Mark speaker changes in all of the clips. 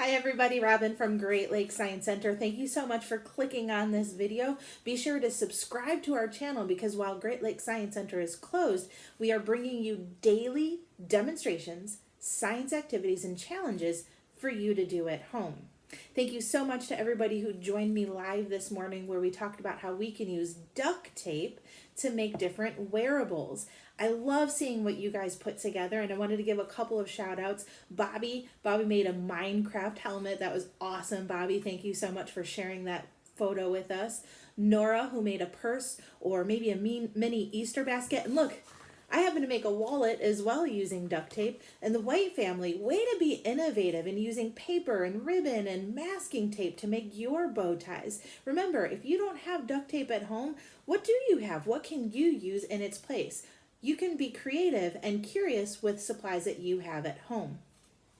Speaker 1: Hi everybody, Robin from Great Lakes Science Center. Thank you so much for clicking on this video. Be sure to subscribe to our channel because while Great Lakes Science Center is closed, we are bringing you daily demonstrations, science activities, and challenges for you to do at home. Thank you so much to everybody who joined me live this morning where we talked about how we can use duct tape to make different wearables. I love seeing what you guys put together, and I wanted to give a couple of shout outs. Bobby made a Minecraft helmet. That was awesome, Bobby. Thank you so much for sharing that photo with us. Nora, who made a purse or maybe a mini Easter basket. And look, I happen to make a wallet as well using duct tape. And the White family, way to be innovative in using paper and ribbon and masking tape to make your bow ties. Remember, if you don't have duct tape at home, what do you have? What can you use in its place? You can be creative and curious with supplies that you have at home.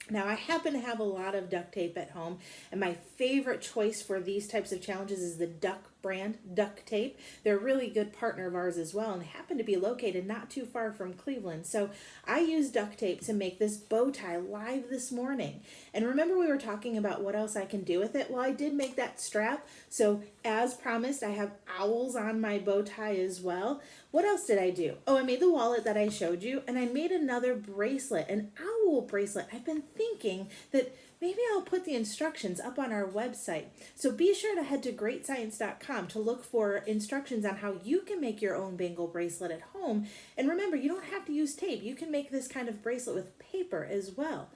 Speaker 1: Now, I happen to have a lot of duct tape at home, and my favorite choice for these types of challenges is the Duck brand Duct Tape. They're a really good partner of ours as well and happen to be located not too far from Cleveland. So I use duct tape to make this bow tie live this morning. And remember we were talking about what else I can do with it? Well, I did make that strap. So as promised, I have owls on my bow tie as well. What else did I do? Oh, I made the wallet that I showed you, and I made another bracelet, an owl bracelet. I've been thinking that maybe I'll put the instructions up on our website. So be sure to head to greatscience.com to look for instructions on how you can make your own bangle bracelet at home. And remember, you don't have to use tape. You can make this kind of bracelet with paper as well.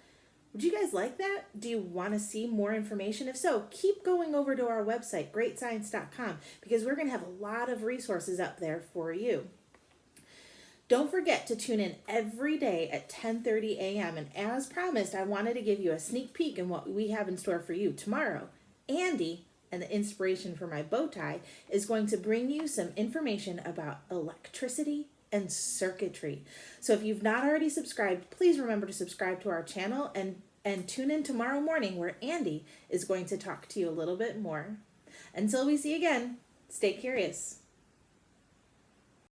Speaker 1: Would you guys like that? Do you want to see more information? If so, keep going over to our website, greatscience.com, because we're going to have a lot of resources up there for you. Don't forget to tune in every day at 10:30 a.m. And as promised, I wanted to give you a sneak peek in what we have in store for you tomorrow. Andy, and the inspiration for my bow tie, is going to bring you some information about electricity and circuitry. So if you've not already subscribed, please remember to subscribe to our channel and tune in tomorrow morning where Andy is going to talk to you a little bit more. Until we see you again, stay curious.